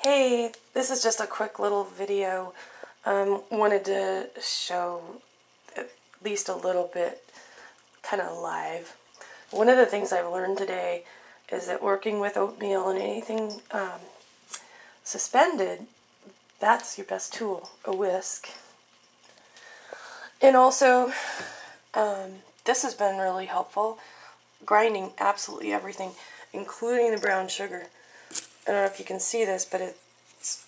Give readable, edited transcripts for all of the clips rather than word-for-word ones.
Hey, this is just a quick little video. Wanted to show at least a little bit kind of live. One of the things I've learned today is that working with oatmeal and anything suspended, that's your best tool, a whisk. And also, this has been really helpful, grinding absolutely everything, including the brown sugar. I don't know if you can see this, but it's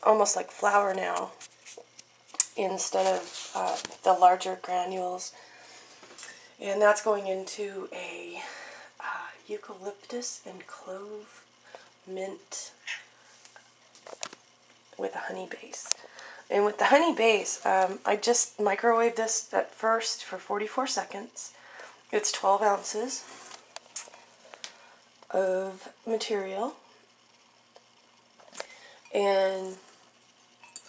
almost like flour now instead of the larger granules. And that's going into a eucalyptus and clove mint with a honey base. And with the honey base, I just microwaved this at first for 44 seconds. It's 12 ounces of material. And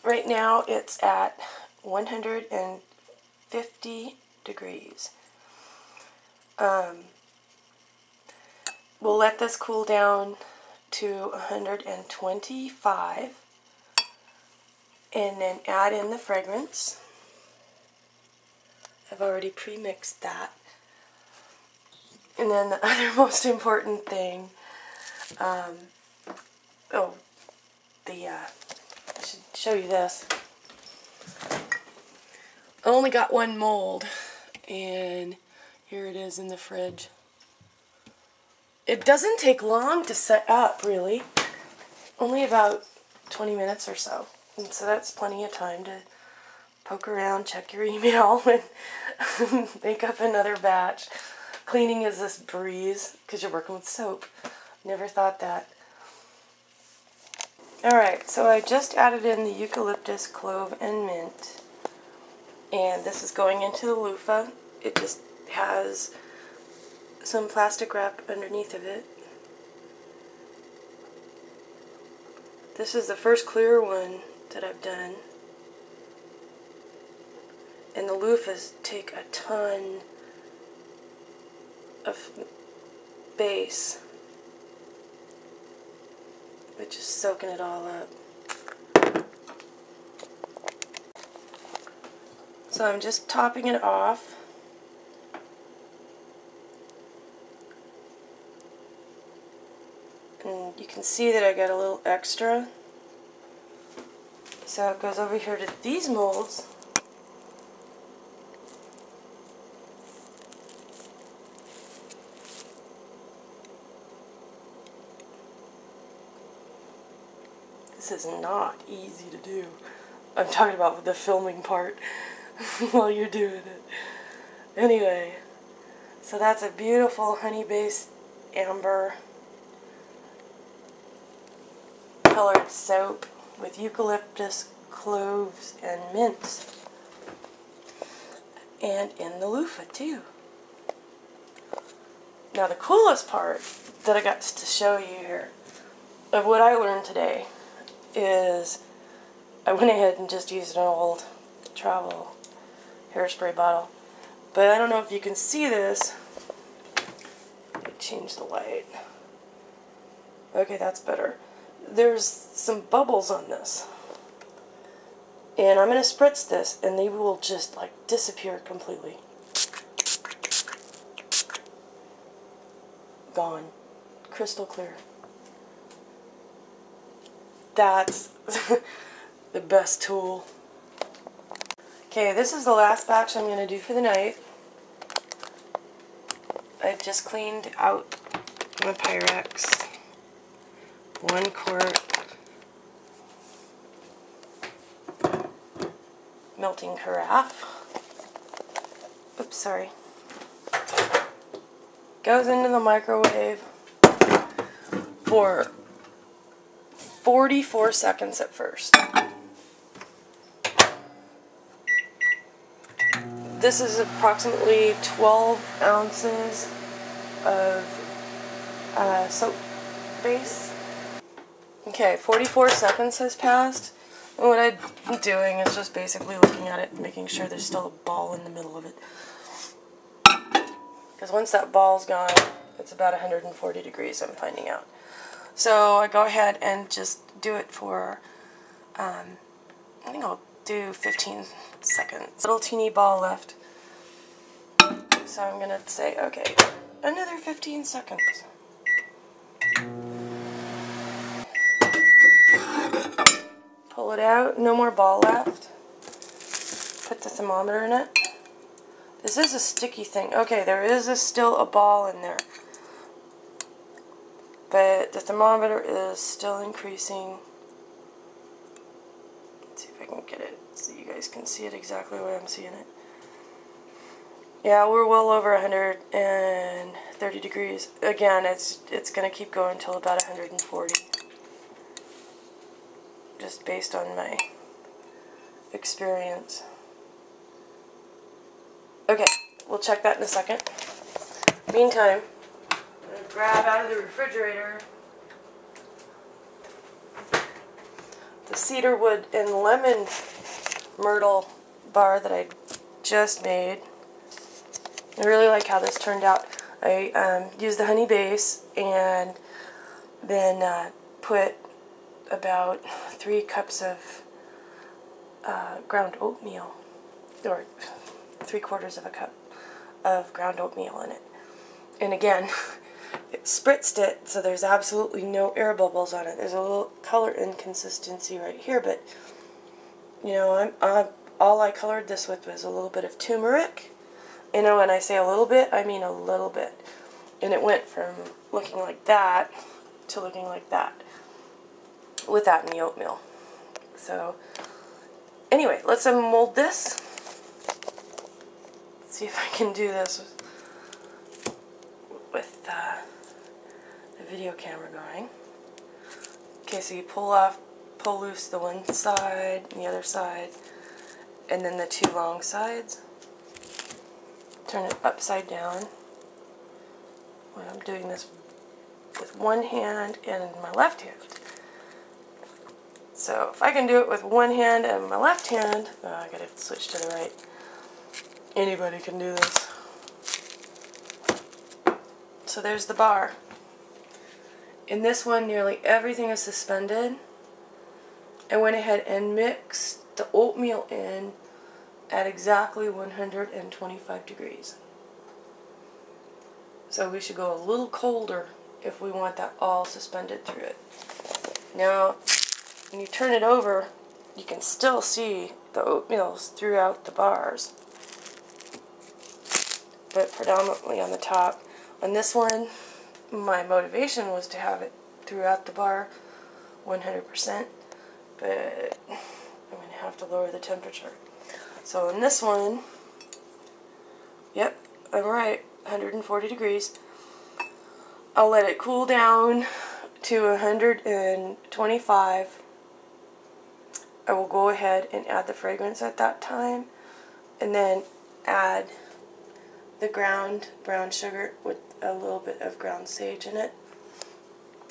right now it's at 150 degrees. We'll let this cool down to 125 and then add in the fragrance. I've already pre-mixed that. And then the other most important thing, I should show you this. I only got one mold, and here it is in the fridge. It doesn't take long to set up, really. Only about 20 minutes or so. And so that's plenty of time to poke around, check your email, and make up another batch. Cleaning is this breeze, because you're working with soap. Never thought that. Alright, so I just added in the eucalyptus, clove, and mint. And this is going into the loofah. It just has some plastic wrap underneath of it. This is the first clear one that I've done. And the loofahs take a ton of base, which is soaking it all up. So I'm just topping it off. And you can see that I got a little extra. So it goes over here to these molds. This is not easy to do. I'm talking about the filming part while you're doing it. Anyway, so that's a beautiful honey-based amber colored soap with eucalyptus, cloves, and mint. And in the loofah too. Now the coolest part that I got to show you here of what I learned today is I went ahead and just used an old travel hairspray bottle. But I don't know if you can see this. Let me change the light. Okay, that's better. There's some bubbles on this. And I'm going to spritz this and they will just like disappear completely. Gone. Crystal clear. That's the best tool. Okay, this is the last batch I'm going to do for the night. I've just cleaned out my Pyrex. 1 quart melting carafe. Oops, sorry. Goes into the microwave for 44 seconds at first. This is approximately 12 ounces of soap base. Okay, 44 seconds has passed. And what I'm doing is just basically looking at it and making sure there's still a ball in the middle of it. Because once that ball's gone, it's about 140 degrees, I'm finding out. So I go ahead and just do it for, I think I'll do 15 seconds. Little teeny ball left. So I'm going to say, okay, another 15 seconds. Pull it out, no more ball left. Put the thermometer in it. This is a sticky thing. Okay, there is still a ball in there. But the thermometer is still increasing. Let's see if I can get it so you guys can see it exactly the way I'm seeing it. Yeah, we're well over 130 degrees. Again, it's going to keep going until about 140. Just based on my experience. Okay, we'll check that in a second. Meantime, I'm going to grab out of the refrigerator the cedar wood and lemon myrtle bar that I just made. I really like how this turned out. I used the honey base and then put about 3 cups of ground oatmeal, or 3/4 of a cup of ground oatmeal in it. And again, it spritzed it so there's absolutely no air bubbles on it. There's a little color inconsistency right here, but you know, all I colored this with was a little bit of turmeric. You know, when I say a little bit, I mean a little bit. And it went from looking like that to looking like that with that in the oatmeal. So anyway, let's mold this. Let's see if I can do this with the video camera going. Okay, so you pull loose the one side and the other side, and then the 2 long sides. Turn it upside down. When I'm doing this with one hand and my left hand. So if I can do it with one hand and my left hand, I gotta switch to the right. Anybody can do this. So there's the bar. In this one, nearly everything is suspended. I went ahead and mixed the oatmeal in at exactly 125 degrees. So we should go a little colder if we want that all suspended through it. Now, when you turn it over, you can still see the oatmeals throughout the bars, but predominantly on the top. On this one, my motivation was to have it throughout the bar 100%, but I'm going to have to lower the temperature. So in this one, yep, I'm right, 140 degrees. I'll let it cool down to 125. I will go ahead and add the fragrance at that time, and then add the ground brown sugar with a little bit of ground sage in it,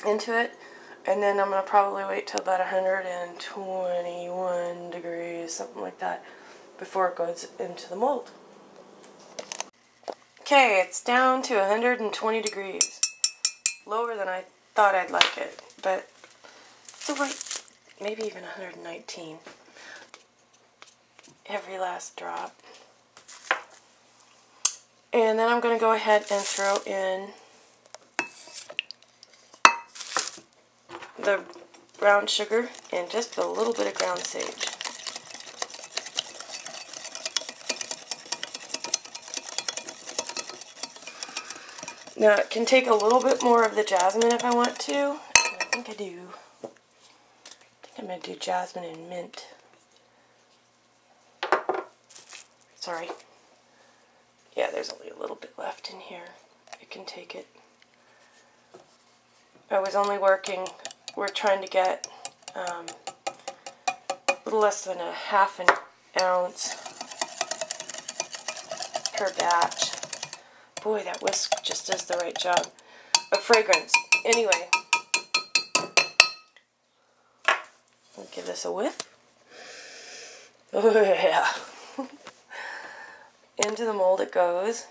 into it, and then I'm going to probably wait till about 121 degrees, something like that, before it goes into the mold. Okay, it's down to 120 degrees. Lower than I thought I'd like it, but it's alright. Maybe even 119. Every last drop. And then I'm going to go ahead and throw in the brown sugar and just a little bit of ground sage. Now it can take a little bit more of the jasmine if I want to. I think I do. I think I'm going to do jasmine and mint. Sorry. Yeah, there's only a little bit left in here. I can take it. I was only we're trying to get a little less than a half an ounce per batch. Boy, that whisk just does the right job of fragrance. Anyway, I'll give this a whiff. Oh yeah. Into the mold it goes.